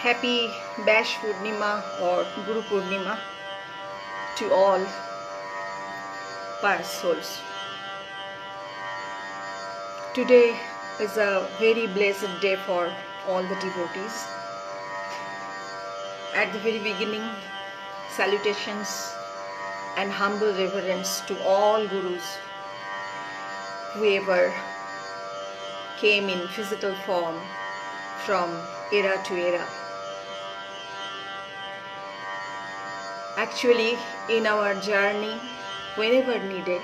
Happy Bash Purnima or Guru Purnima to all pious souls. Today is a very blessed day for all the devotees. At the very beginning, salutations and humble reverence to all gurus, whoever came in physical form from era to era. Actually, in our journey, whenever needed,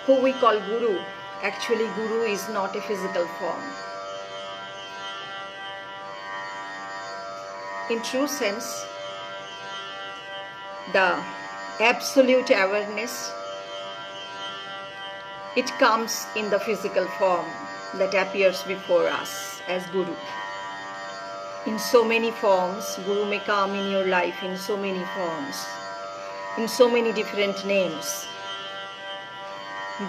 who we call Guru, actually Guru is not a physical form. In true sense, the absolute awareness, it comes in the physical form that appears before us as Guru. In so many forms, Guru may come in your life in so many forms, in so many different names.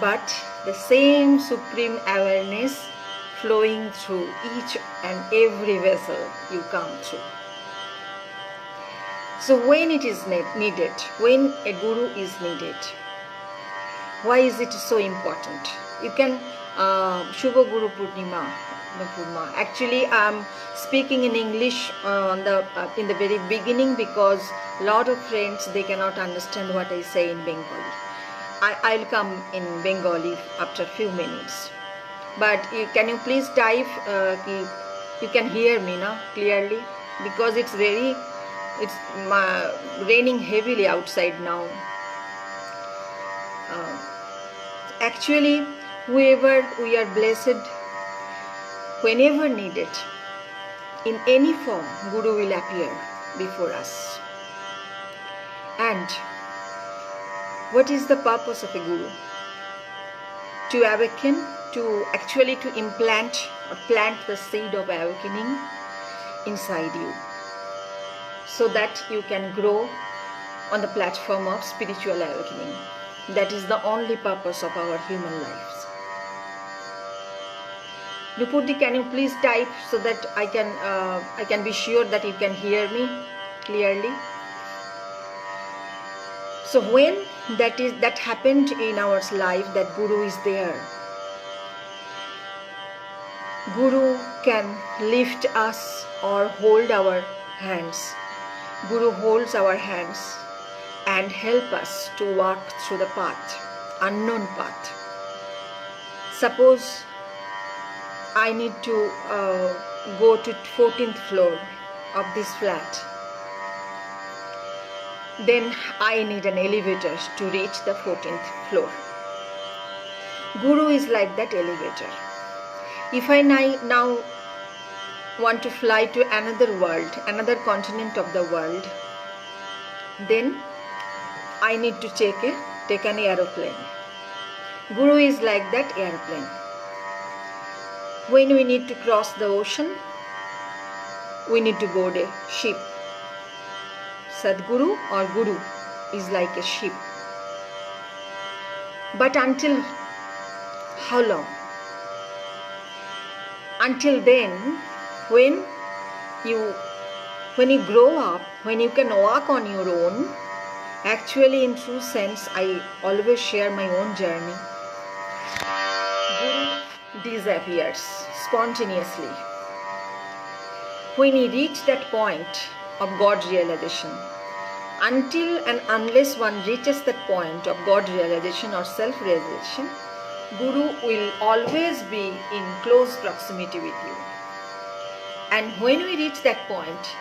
But the same supreme awareness flowing through each and every vessel you come through. So when it is needed, when a Guru is needed, why is it so important? You can Shubha Guru Purnima. Actually, I'm speaking in English in the very beginning because a lot of friends, they cannot understand what I say in Bengali. I'll come in Bengali after a few minutes. But can you please type, you can hear me now clearly, because it's raining heavily outside now. Actually, whoever we are blessed, whenever needed, in any form, Guru will appear before us. And what is the purpose of a Guru? To awaken, to implant or plant the seed of awakening inside you, so that you can grow on the platform of spiritual awakening. That is the only purpose of our human lives. Nupurdi, can you please type so that I can be sure that you can hear me clearly? So when that happened in our life, that Guru is there. Guru can lift us or hold our hands. Guru holds our hands and help us to walk through the path, unknown path. Suppose I need to go to 14th floor of this flat. Then I need an elevator to reach the 14th floor. Guru is like that elevator. If I now want to fly to another world, another continent of the world, then I need to take an aeroplane. Guru is like that airplane. When we need to cross the ocean, we need to board a ship. Sadguru or Guru is like a ship. But until how long? Until then, when you grow up, when you can walk on your own, actually in true sense, I always share my own journey. Guru disappears spontaneously. When you reach that point of God realization, until and unless one reaches that point of God realization or self-realization, Guru will always be in close proximity with you. And when we reach that point,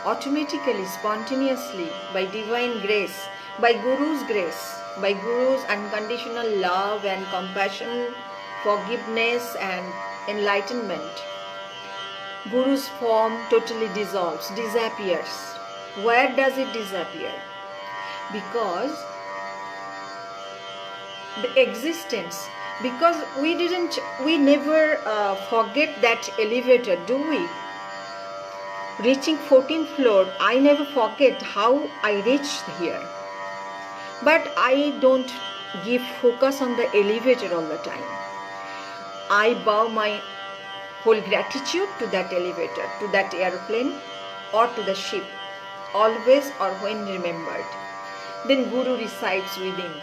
automatically, spontaneously, by divine grace, by Guru's grace, by Guru's unconditional love and compassion, forgiveness and enlightenment, Guru's form totally dissolves, disappears. Where does it disappear? Because the existence, because we never forget that elevator, do we? Reaching 14th floor, I never forget how I reached here. But I don't give focus on the elevator all the time. I bow my whole gratitude to that elevator, to that airplane, or to the ship, always or when remembered. Then Guru resides within,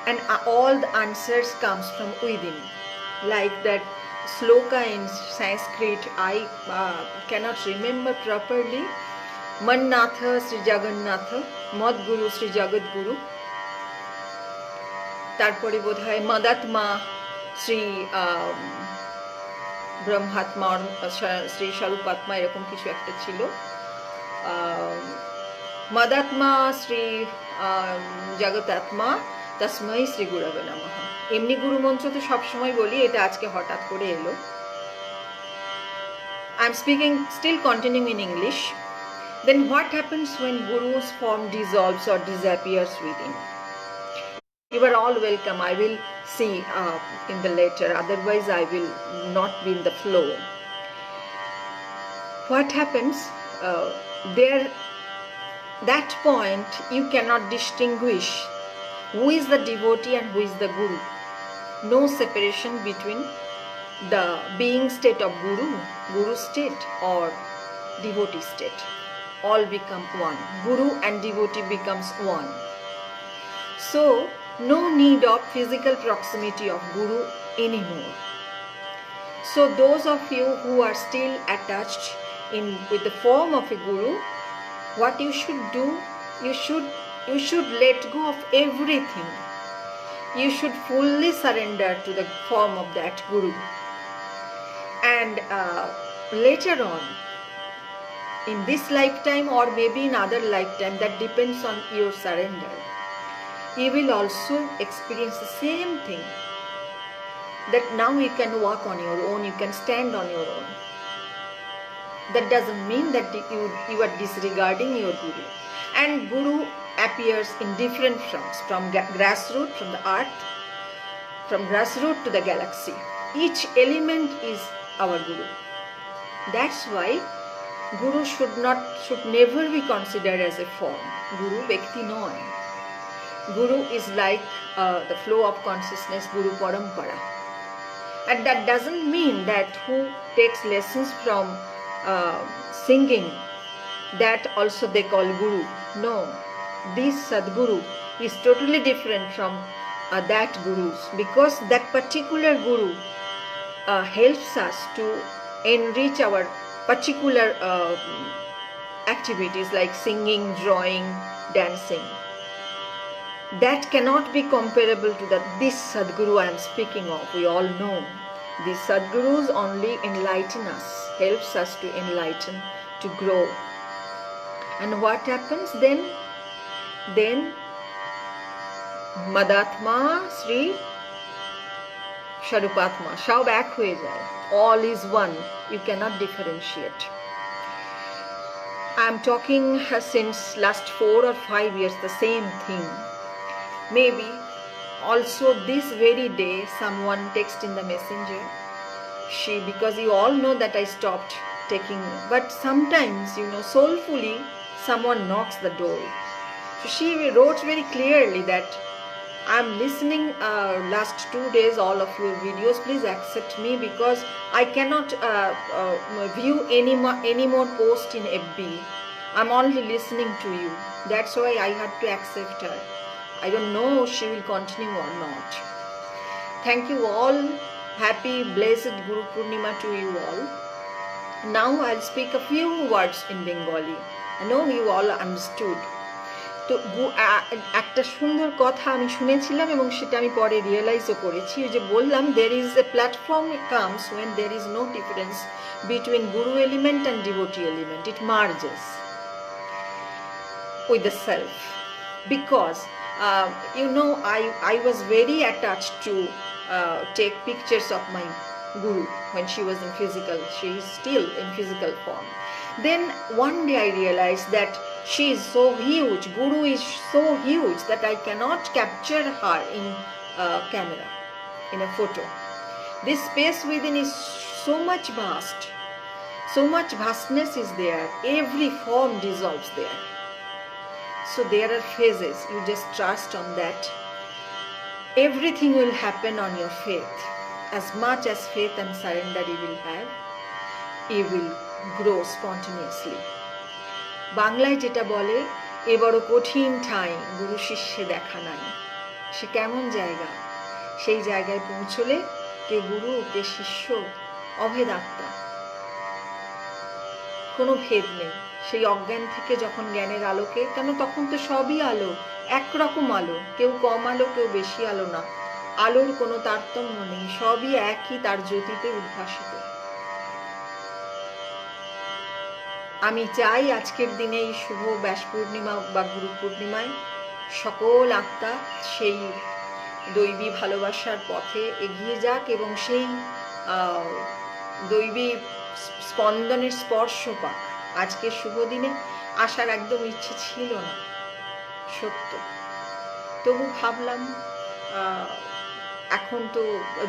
and all the answers comes from within. Like that sloka in Sanskrit, I cannot remember properly. Mannatha Sri Jagannatha, Mad Guru Sri Jagat Guru, তারপরে বোধহয় মদাত্মা শ্রী ব্রহ্মাত্মা, শ্রী স্বরূপাত্মা, এরকম কিছু একটা ছিল। মদাত্মা শ্রী জগতাত্মা তস্মৈ শ্রী গুরবে নমঃ। এমনি গুরু মন্ত্র তো সবসময় বলি, এটা আজকে হঠাৎ করে এলো। I am speaking, still continuing in English. Then what happens when Guru's form dissolves or disappears within? You are all welcome. I will see in the later. Otherwise, I will not be in the flow. What happens? There, that point, you cannot distinguish who is the devotee and who is the Guru. No separation between the being state of Guru state or devotee state. All become one. Guru and devotee becomes one. So, no need of physical proximity of Guru anymore. So those of you who are still attached with the form of a Guru, what you should do, you should let go of everything. You should fully surrender to the form of that Guru. And later on, in this lifetime or maybe in other lifetime, that depends on your surrender, you will also experience the same thing, that now you can walk on your own, you can stand on your own. That doesn't mean that you are disregarding your Guru. And Guru appears in different forms, from grassroots, from the earth, from grassroots to the galaxy. Each element is our Guru. That's why Guru should never be considered as a form. Guru Bhakti noy. Guru is like the flow of consciousness, Guru Parampara. And that doesn't mean that who takes lessons from singing, that also they call Guru. No, this Sadguru is totally different from that Gurus, because that particular Guru helps us to enrich our particular activities like singing, drawing, dancing. That cannot be comparable to this Sadguru I am speaking of. We all know these Sadgurus only enlighten us, helps us to enlighten, to grow. And what happens then? Then Madatma Sri Sharupatma, সব এক হয়ে যায়. All is one. You cannot differentiate. I am talking since last 4 or 5 years the same thing. Maybe also this very day someone text in the messenger, because you all know that I stopped taking, but sometimes, soulfully someone knocks the door. So she wrote very clearly that I'm listening last 2 days all of your videos, please accept me, because I cannot view any more post in FB. I'm only listening to you. That's why I had to accept her. I don't know if she will continue or not. Thank you all. Happy blessed Guru Purnima to you all. Now I'll speak a few words in Bengali. I know you all understood. তো একটা সুন্দর কথা আমি শুনেছিলাম এবং সেটা আমি পরে রিয়েলাইজও করেছি। ওই যে বললাম, there is a platform comes when there is no difference between Guru element and devotee element. It merges with the self, because I was very attached to take pictures of my Guru when she was in physical. She is still in physical form. Then one day I realized that she is so huge, Guru is so huge, that I cannot capture her in a camera, in a photo. This space within is so much vast, so much vastness is there, every form dissolves there. So there are phases, you just trust on that. Everything will happen on your faith. as much as faith and surrender you will have, you will grow spontaneously. বাংলায় যেটা বলে, এ বড় কঠিন ঠাঁই গুরু শিষ্যে দেখা নাই। সে কেমন জায়গা? সেই জায়গায় পৌঁছলে কে গুরু কে শিষ্য অভেদ আত্মা, কোনো ভেদ নেই। সেই অজ্ঞান থেকে যখন জ্ঞানের আলোকে, কেন তখন তো সবই আলো, একরকম আলো, কেউ কম আলো কেউ বেশি আলো না, আলোর কোনো তারতম্য নেই, সবই একই তার জ্যোতিতে উদ্ভাসিত। আমি চাই আজকের দিনে এই শুভ ব্যাস পূর্ণিমা বা গুরু পূর্ণিমায় সকল আত্মা সেই দৈবী ভালোবাসার পথে এগিয়ে যাক এবং সেই দৈবী স্পন্দনের স্পর্শ পাক। আজকের শুভ দিনে আসার একদম ইচ্ছে ছিল না, সত্য। তবু ভাবলাম এখন তো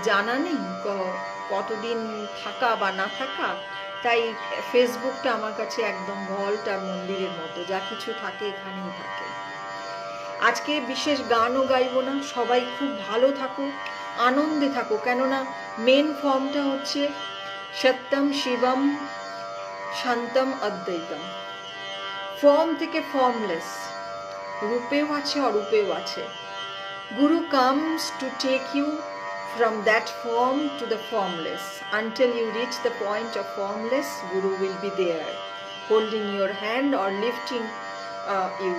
জানা নেই কতদিন থাকা বা না থাকা, তাই ফেসবুকটা আমার কাছে একদম ভল্ট আর মন্দিরের মতো, যা কিছু থাকে এখানেই থাকে। আজকে বিশেষ গানও গাইব না, সবাই খুব ভালো থাকো, আনন্দে থাকো, কেননা মেন ফর্মটা হচ্ছে সত্যম শিবম শান্তম অদ্বৈতম। ফর্ম থেকে ফর্মলেস, রূপেও আছে অরূপেও আছে। Guru comes to take you from that form to the formless. Until you reach the point of formless, Guru will be there, holding your hand or lifting you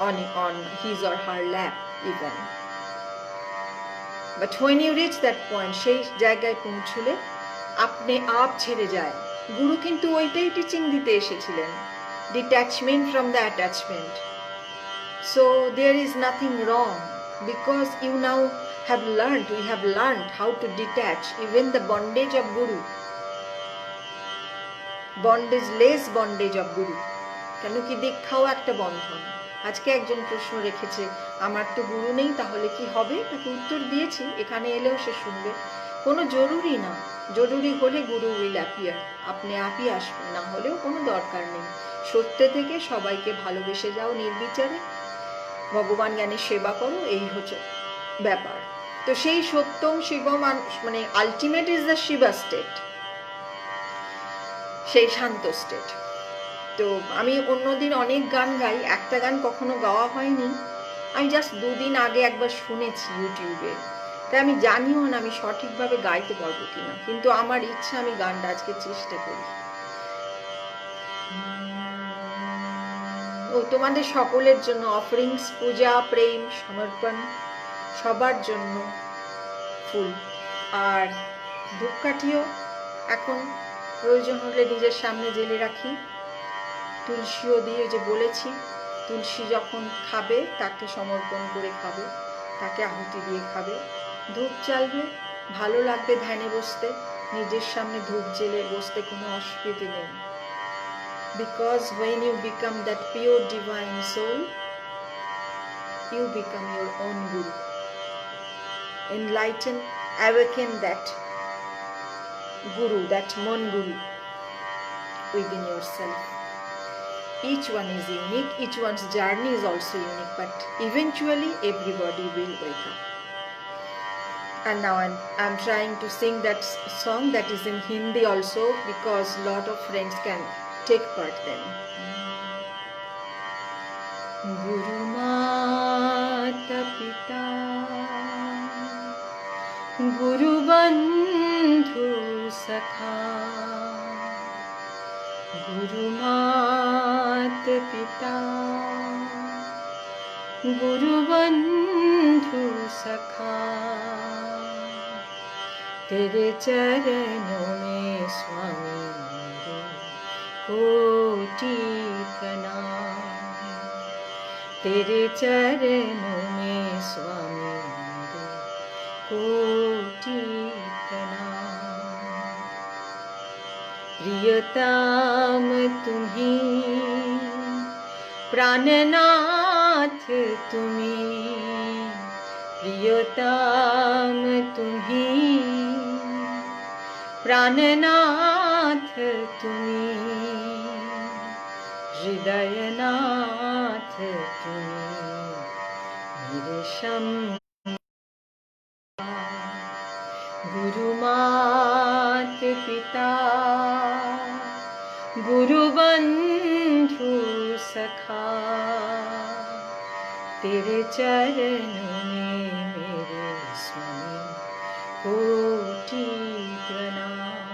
on his or her lap even. But when you reach that point, সেই জায়গায় পৌঁছলে আপনি up ছেড়ে যায়। গুরু কিন্তু ওইটাই teaching দিতে এসেছিলেন, detachment from the attachment. So there is nothing wrong, because you now we have learned how to detach even the bondage of Guru, bondageless bondage of Guru. কেন কি দীক্ষাও একটা বন্ধন। আজকে একজন প্রশ্ন রেখেছে, আমার তো গুরু নেই, তাহলে কি হবে? তাকে উত্তর দিয়েছি, এখানে এলেও সে শুনবে। কোনো জরুরি না, জরুরি হলে গুরু উইল অ্যাপিয়ার, আপনি আপই আসবেন, না হলেও কোনো দরকার নেই। সত্যে থেকে সবাইকে ভালোবেসে যাও নির্বিচারে, ভগবান জ্ঞানের সেবা করো, এই হচ্ছে ব্যাপার। তো সেই সত্যম শিবম মানে ultimate is the Shiva state, সেই শান্ত স্টেট। তো আমি অন্যদিন অনেক গান গাই, একটা গান কখনো গাওয়া হয়নি, আমি জাস্ট 2 দিন আগে একবার শুনেছি ইউটিউবে, তাই আমি জানিও না আমি সঠিকভাবে গাইতে পারবো কিনা, কিন্তু আমার ইচ্ছা আমি গানটা আজকে চেষ্টা করি। ও তোমাদের সকলের জন্য অফারিংস, পূজা, প্রেম, সমর্পণ, সবার জন্য ফুল। আর ধূপকাঠিও এখন প্রয়োজন হলে নিজের সামনে জেলে রাখি, তুলসীও দিয়ে, যে বলেছি তুলসী যখন খাবে তাকে সমর্পণ করে খাবে, তাকে আহুতি দিয়ে খাবে। ধূপ জ্বালবে, ভালো লাগবে ধ্যানে বসতে, নিজের সামনে ধূপ জেলে বসতে কোনো অসুবিধে নেই। Because when you become that pure divine soul, you become your own guru. Enlighten, awaken that guru, that mon guru within yourself. Each one is unique, each one's journey is also unique, but eventually everybody will wake up. And now I'm trying to sing that song that is in Hindi also, because lot of friends can take part then. Guru Mata Pita, Guru Bandhu Sakha, Guru Mata Pita, Guru Bandhu Sakha, Tere charanon mein Swami कोटि प्रणाम, तेरे चरणों में स्वामी मेरे कोटि प्रणाम। प्रियतम तुम्ही, प्राणनाथ तुम्ही, प्रियतम तुम्ही, प्राणनाथ तुम्ही, हृदयनाथ तुम्ही, मेरे शंभा। पिता गुरु बंधु सखा, तेरे चरणों में मेरे स्वामी कोटि प्रणाम।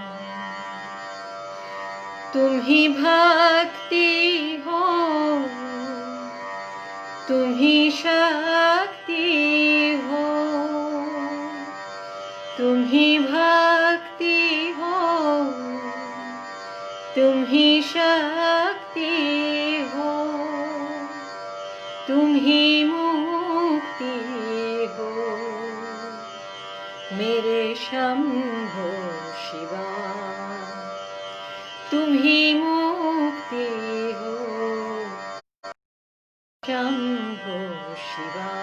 तुम ही भक्ति हो, तुम ही शक्ति हो, तुम ही भक्ति हो, तुम ही शक्ति हो, तुम ही मुक्ति हो, मेरे शंभो शिवा। तुम ही मुक्ति हो, शंभो शिवा।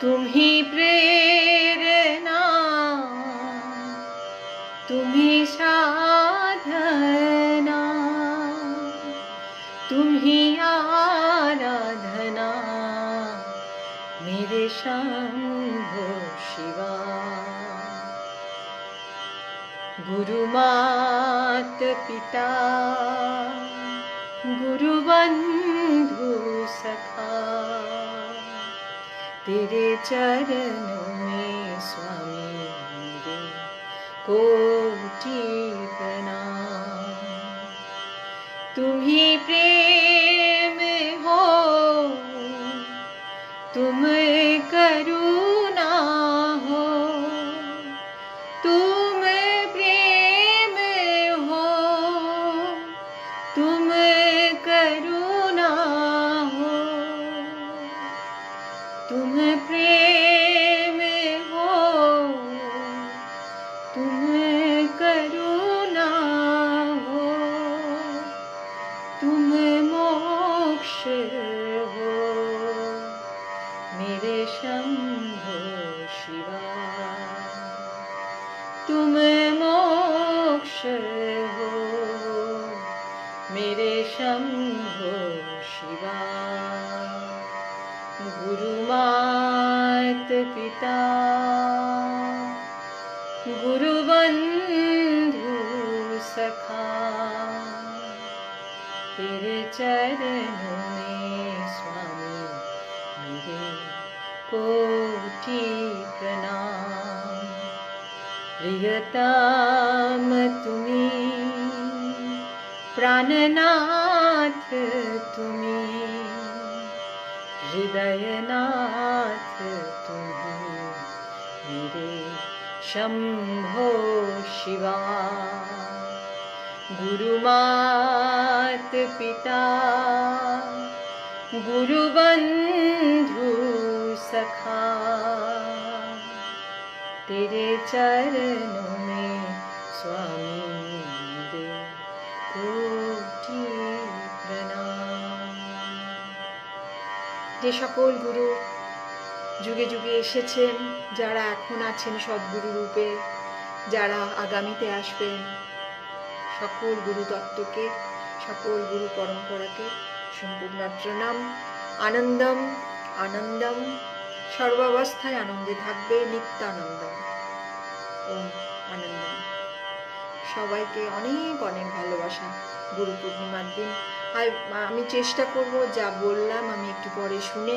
तुम ही प्रेरणा, तुम ही साधना, तुम ही आराधना, मेरे शंभो शिवा। गुरु मात पिता गुरु बंधु सखा, तेरे चरणों में स्वामी मेरे कोटि प्रणाम। तुम ही प्रेम हो, तुम करुणा हो, तुम प्रेम हो, तुम करुणा हो, तुम प्रेम हो, तुम करुणा हो, तुम मोक्ष हो, मेरे शंभो शिवा। तुम मोक्ष हो, मेरे शंभो शिवा। गुरु मात पिता गुरु बंधु सखा, तेरे चरणों में स्वामी मेरे कोटि प्रणाम। प्रियतम तुम्ही, प्राणनाथ तुम्ही, हृदयनाथ तुम्ही, मेरे शंभो शिवा। गुरु मात पिता गुरु बंधु सखा, तेरे चरणों में स्वामी मेरे कोटि प्रणाम। যে সকল গুরু যুগে যুগে এসেছেন, যারা এখন আছেন সদ্গুরু রূপে, যারা আগামীতে আসবেন, সকল গুরু তত্ত্বকে, সকল গুরু পরম্পরাকে সম্পূর্ণ প্রণাম। আনন্দম আনন্দম, সর্বাবস্থায় আনন্দে থাকবে, নিত্যানন্দম। ওম আনন্দম। সবাইকে অনেক অনেক ভালোবাসা গুরু পূর্ণিমার দিন। আর আমি চেষ্টা করব যা বললাম আমি একটু পরে শুনে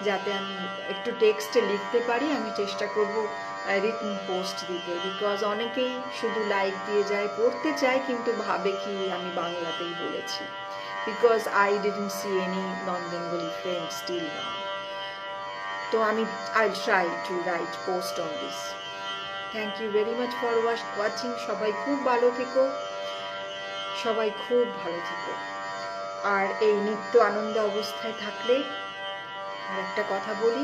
যাতে আমি একটু টেক্সটে লিখতে পারি, আমি চেষ্টা করব রিটন পোস্ট দিতে। বিকজ অনেকেই শুধু লাইক দিয়ে যায়, পড়তে চায় কিন্তু ভাবে কি আমি বাংলাতেই বলেছি। Because I didn't see any non Bengali friend still now. তো আমি I try to write post on this. Thank you very much for watching. সবাই খুব ভালো থেকো, সবাই খুব ভালো থেকো। আর এই নিত্য আনন্দ অবস্থায় থাকলে আর একটা কথা বলি,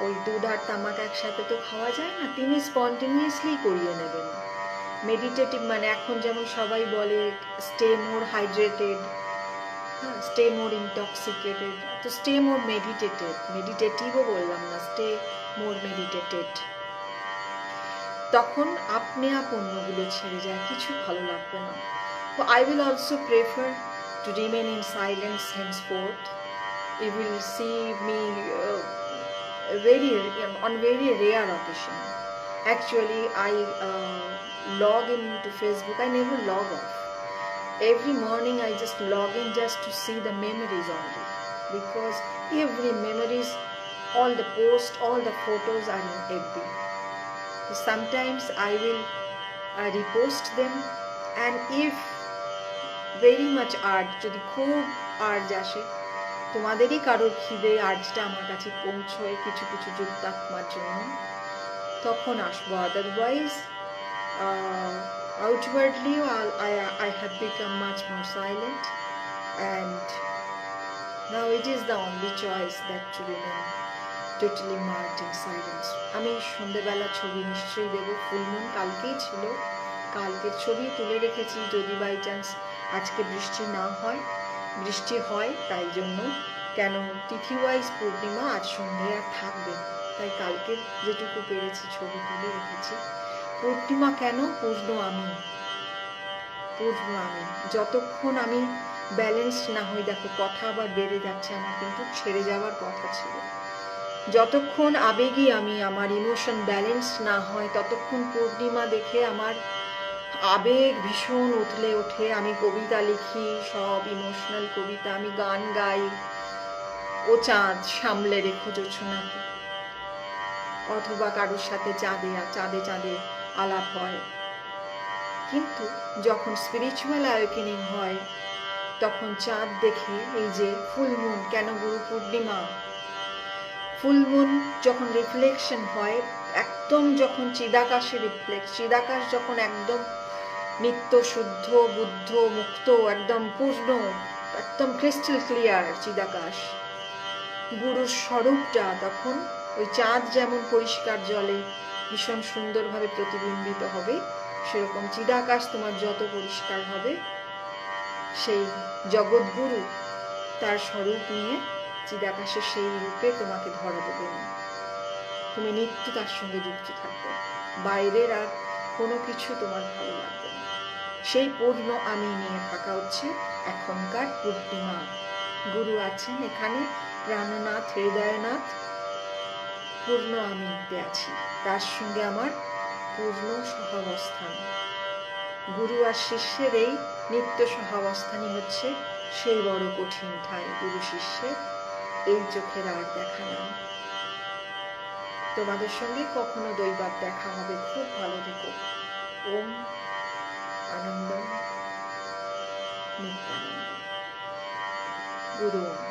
ওই দুধ আর তামাক একসাথে তো খাওয়া যায় না, তিনি স্পন্টেনিয়াসলি করিয়ে নেবেন। মেডিটেটিভ মানে এখন যেমন সবাই বলে স্টে মোর হাইড্রেটেড, স্টে মোর ইনটক্সিকেটেড, তো স্টে মোর মেডিটেটিভও বললাম না, স্টে মোর মেডিটেটেড। তখন আপনি অন্যগুলো ছেড়ে যায়, কিছু ভালো লাগবে না। So I will also prefer to remain in silence henceforth. You will see me on very rare occasion. Actually, I log into Facebook. I never log off. Every morning I just log in just to see the memories only, because every memories, all the posts, all the photos are in FB. Sometimes I will repost them, and if very much urge, যদি খুব urge আসে, তোমাদেরই কারোর খিদে আর্জটা আমার কাছে পৌঁছয় কিছু কিছু যুক্তাত্মার জন্য, তখন আসবো। Otherwise outwardly I have become much more silent, and now it is the only choice that to remain totally marked in silence. আমি সন্ধ্যেবেলা ছবি নিশ্চয়ই দেবো, ফুলমুন কালকেই ছিল, কালকের ছবি তুলে রেখেছি, যদি বাই চান্স আজকে বৃষ্টি না হয়, বৃষ্টি হয় তাই জন্য, কেন তিথি ওয়াইজ পূর্ণিমা আজ সন্ধ্যে আর থাকবে না, তাই কালকের যেটুকু পেরেছি ছবি তুলে রেখেছি। পূর্ণিমা কেন? পূর্ণ আমি, পূর্ণ আমি। যতক্ষণ আমি ব্যালেন্সড না হই, দেখো কথা আবার বেড়ে যাচ্ছে আমার, কিন্তু ছেড়ে যাওয়ার কথা ছিল, যতক্ষণ আবেগী আমি, আমার ইমোশন ব্যালেন্সড না হয়, ততক্ষণ পূর্ণিমা দেখে আমার আবেগ ভীষণ উথলে ওঠে, আমি কবিতা লিখি, সব ইমোশনাল কবিতা, আমি গান গাই, ও চাঁদ সামলে রেখো জোছনাকে, অথবা কারোর সাথে চাঁদে চাঁদে আলাপ হয়। কিন্তু যখন স্পিরিচুয়াল অ্যাওয়েকেনিং হয়, তখন চাঁদ দেখে, এই যে ফুল মুন, কেন গুরু পূর্ণিমা, ফুল মুন যখন রিফ্লেকশন হয়, একদম যখন চিদাকাশে চিদাকাশ যখন একদম নিত্য শুদ্ধ বুদ্ধ মুক্ত, একদম পূর্ণ, একদম ক্রিস্টাল ক্লিয়ার চিদাকাশ, গুরুর স্বরূপটা তখন ওই চাঁদ যেমন পরিষ্কার জলে ভীষণ সুন্দরভাবে প্রতিবিম্বিত হবে, সেরকম চিদাকাশ তোমার যত পরিষ্কার হবে, সেই জগৎগুরু তার স্বরূপ নিয়ে চিদাকাশের সেই রূপে তোমাকে ধরা দেবেন। তুমি নিত্য তার সঙ্গে যুক্ত থাকবে, বাইরের আর কোনো কিছু তোমার ভালো লাগবে না। সেই পূর্ণ আমি নিয়ে থাকা হচ্ছে এখনকার পূর্ণিমা। গুরু আছেন এখানে, প্রাণনাথ, হৃদয়নাথ, পূর্ণ আমিতে আছি, তার সঙ্গে আমার পূর্ণ সহাবস্থান। গুরু আর শিষ্যের এই নিত্য সহাবস্থানই হচ্ছে সেই বড় কঠিন ঠাঁই। গুরু শিষ্যের এই চোখের আর দেখা নাই। তোমাদের সঙ্গে কখনো দৈবাত দেখা হবে, খুব ভালো থেকো। ওম আনন্দ নিত্যানন্দ। গুরু ওম।